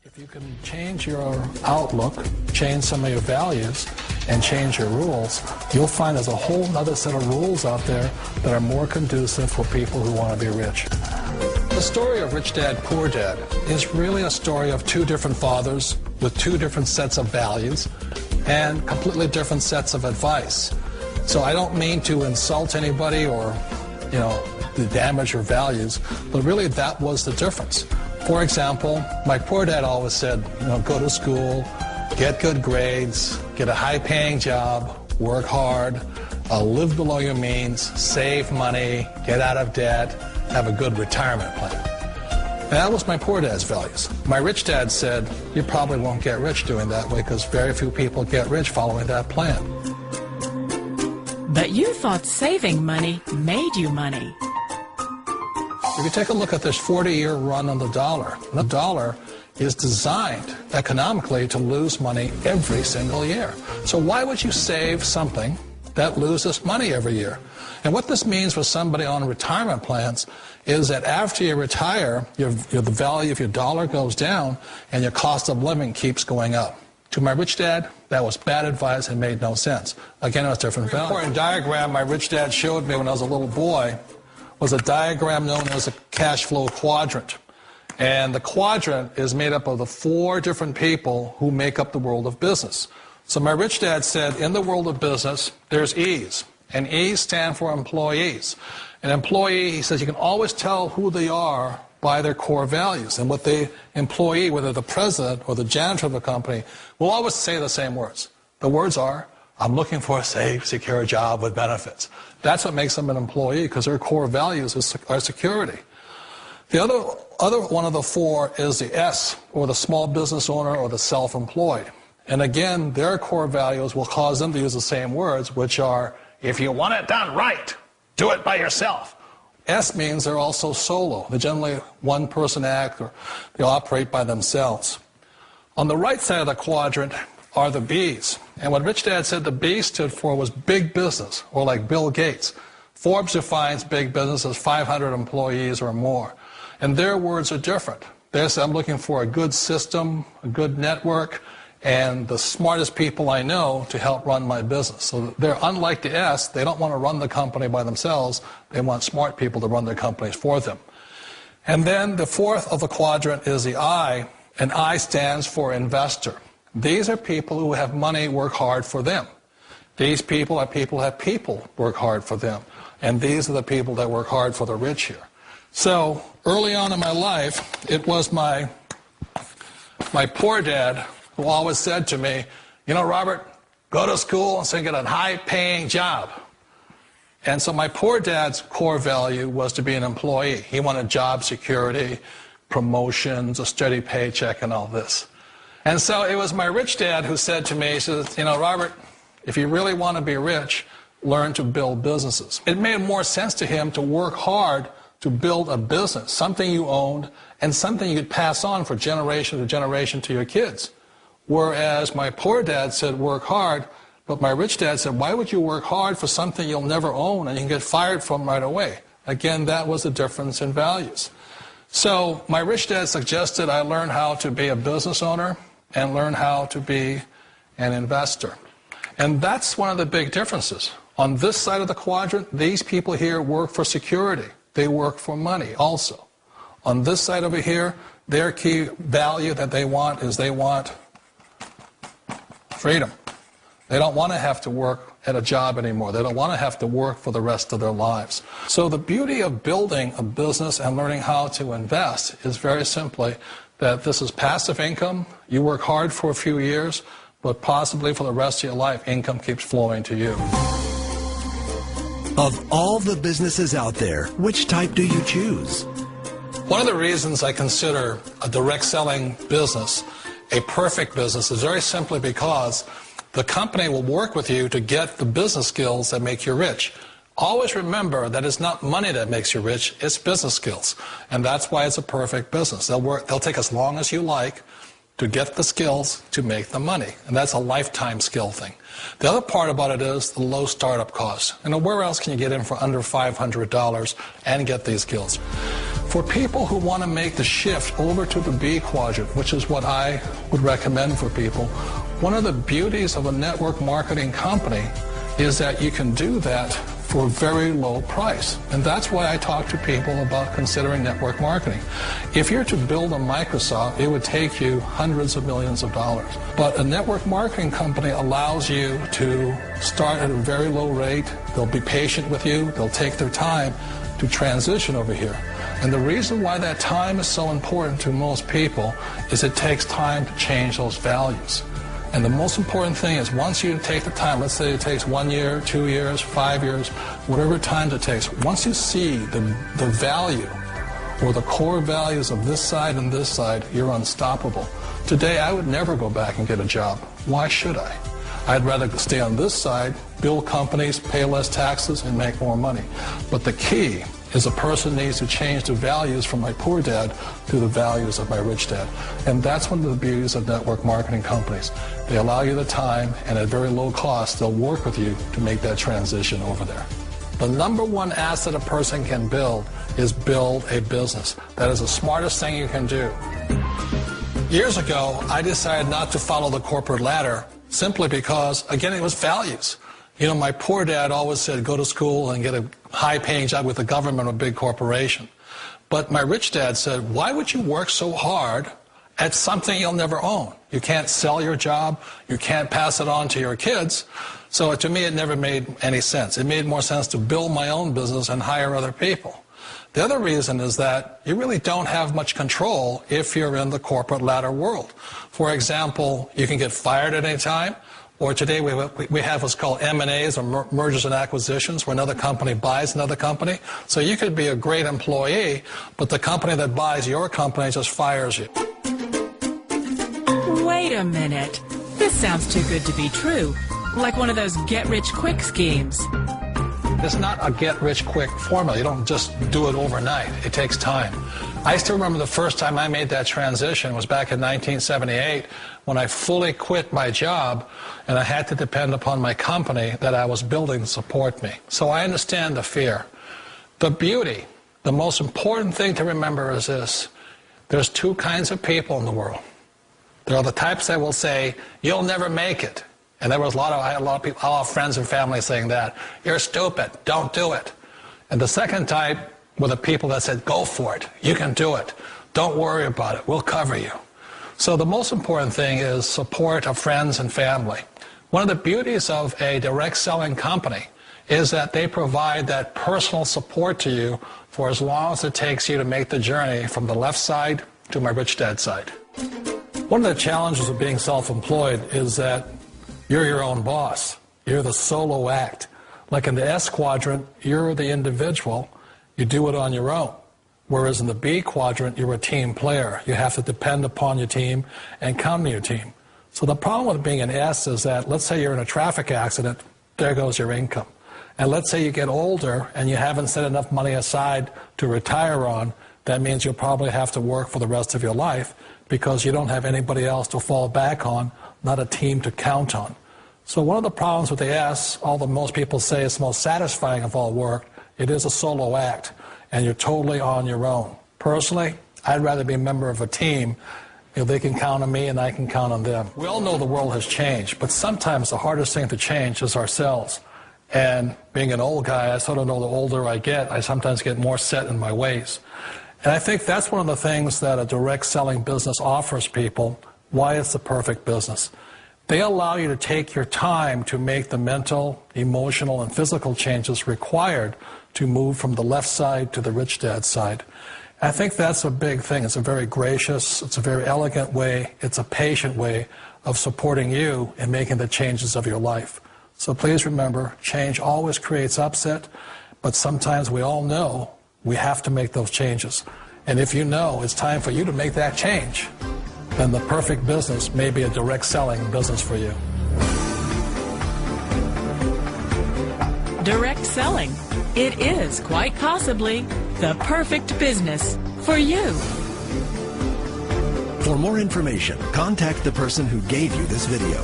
If you can change your outlook, change some of your values, and change your rules, you'll find there's a whole other set of rules out there that are more conducive for people who want to be rich. The story of Rich Dad, Poor Dad is really a story of two different fathers with two different sets of values and completely different sets of advice. So I don't mean to insult anybody or, to damage your values, but really that was the difference. For example, my poor dad always said, go to school, get good grades, get a high-paying job, work hard, live below your means, save money, get out of debt, have a good retirement plan. And that was my poor dad's values. My rich dad said, you probably won't get rich doing that way because very few people get rich following that plan. But you thought saving money made you money. If you take a look at this 40-year run on the dollar is designed economically to lose money every single year. So why would you save something that loses money every year? And what this means for somebody on retirement plans is that after you retire, the value of your dollar goes down and your cost of living keeps going up. To my rich dad, that was bad advice and made no sense. Again, it was different value. An important diagram my rich dad showed me when I was a little boy was a diagram known as a cash flow quadrant. And the quadrant is made up of the four different people who make up the world of business. So my rich dad said, in the world of business, there's E's. And E's stand for employees. An employee, he says, you can always tell who they are by their core values. And what the employee, whether the president or the janitor of the company, will always say the same words. The words are, I'm looking for a safe, secure job with benefits. That's what makes them an employee, because their core values are security. The other one of the four is the S, or the small business owner or the self-employed. And again, their core values will cause them to use the same words, which are, if you want it done right, do it by yourself. S means they're also solo. They're generally one-person act, or they operate by themselves. On the right side of the quadrant are the B's. And what Rich Dad said the B stood for was big business, or like Bill Gates. Forbes defines big business as 500 employees or more. And their words are different. They say, I'm looking for a good system, a good network, and the smartest people I know to help run my business. So they're unlike the S. They don't want to run the company by themselves. They want smart people to run their companies for them. And then the fourth of the quadrant is the I, and I stands for investor. These are people who have money work hard for them. These people are people who have people work hard for them. And these are the people that work hard for the rich here. So early on in my life, it was my poor dad who always said to me, Robert, go to school and get a high-paying job. And so my poor dad's core value was to be an employee. He wanted job security, promotions, a steady paycheck, and all this. And so it was my rich dad who said to me, he says, Robert, if you really want to be rich, learn to build businesses. It made more sense to him to work hard to build a business, something you owned, and something you could pass on for generation to generation to your kids. Whereas my poor dad said, work hard, but my rich dad said, why would you work hard for something you'll never own and you can get fired from right away? Again, that was the difference in values. So my rich dad suggested I learn how to be a business owner and learn how to be an investor. And that's one of the big differences. On this side of the quadrant, these people here work for security. They work for money also. On this side over here, their key value that they want is they want freedom. They don't want to have to work at a job anymore. They don't want to have to work for the rest of their lives. So the beauty of building a business and learning how to invest is very simply that this is passive income. You work hard for a few years, but possibly for the rest of your life, income keeps flowing to you. Of all the businesses out there, which type do you choose? One of the reasons I consider a direct selling business a perfect business is very simply because the company will work with you to get the business skills that make you rich. Always remember that it's not money that makes you rich, it's business skills. And that's why it's a perfect business. They'll take as long as you like to get the skills to make the money. And that's a lifetime skill thing. The other part about it is the low startup cost. Where else can you get in for under $500 and get these skills? For people who want to make the shift over to the B quadrant, which is what I would recommend for people, one of the beauties of a network marketing company is that you can do that for a very low price. And that's why I talk to people about considering network marketing. If you're to build a Microsoft, it would take you hundreds of millions of dollars. But a network marketing company allows you to start at a very low rate. They'll be patient with you. They'll take their time to transition over here. And the reason why that time is so important to most people is it takes time to change those values. And the most important thing is once you take the time, let's say it takes 1 year, 2 years, 5 years, whatever time it takes, once you see the value or the core values of this side and this side, you're unstoppable. Today, I would never go back and get a job. Why should I? I'd rather stay on this side, build companies, pay less taxes, and make more money. But the key is a person needs to change the values from my poor dad to the values of my rich dad. And that's one of the beauties of network marketing companies. They allow you the time, and at very low cost, they'll work with you to make that transition over there. The number one asset a person can build is build a business. That is the smartest thing you can do. Years ago, I decided not to follow the corporate ladder simply because, again, it was values. You know, my poor dad always said, go to school and get a high-paying job with the government or a big corporation. But my rich dad said, why would you work so hard at something you'll never own? You can't sell your job. You can't pass it on to your kids. So to me, it never made any sense. It made more sense to build my own business and hire other people. The other reason is that you really don't have much control if you're in the corporate ladder world. For example, you can get fired at any time. Or today we have what's called M&As, or mergers and acquisitions, where another company buys another company. So you could be a great employee, but the company that buys your company just fires you. Wait a minute. This sounds too good to be true. Like one of those get-rich-quick schemes. It's not a get-rich-quick formula. You don't just do it overnight. It takes time. I still remember the first time I made that transition was back in 1978 when I fully quit my job and I had to depend upon my company that I was building to support me. So I understand the fear. The beauty, the most important thing to remember is this. There's two kinds of people in the world. There are the types that will say, you'll never make it. And I had a lot of people, a lot of friends and family saying that. You're stupid. Don't do it. And the second type were the people that said, go for it. You can do it. Don't worry about it. We'll cover you. So the most important thing is support of friends and family. One of the beauties of a direct selling company is that they provide that personal support to you for as long as it takes you to make the journey from the left side to my rich dad side. One of the challenges of being self-employed is that you're your own boss. You're the solo act. Like in the S quadrant, you're the individual. You do it on your own. Whereas in the B quadrant, you're a team player. You have to depend upon your team and count on your team. So the problem with being an S is that, let's say you're in a traffic accident, there goes your income. And let's say you get older and you haven't set enough money aside to retire on, that means you'll probably have to work for the rest of your life because you don't have anybody else to fall back on, not a team to count on. So one of the problems with the S, although most people say it's the most satisfying of all work, it is a solo act, and you're totally on your own. Personally, I'd rather be a member of a team. You know, they can count on me and I can count on them. We all know the world has changed, but sometimes the hardest thing to change is ourselves. And being an old guy, I sort of know the older I get, I sometimes get more set in my ways. And I think that's one of the things that a direct selling business offers people, why it's the perfect business. They allow you to take your time to make the mental, emotional, and physical changes required to move from the left side to the rich dad side. I think that's a big thing. It's a very gracious, it's a very elegant way, it's a patient way of supporting you in making the changes of your life. So please remember, change always creates upset, but sometimes we all know we have to make those changes. And if you know it's time for you to make that change, then the perfect business may be a direct selling business for you. Direct selling. It is quite possibly the perfect business for you. For more information, contact the person who gave you this video.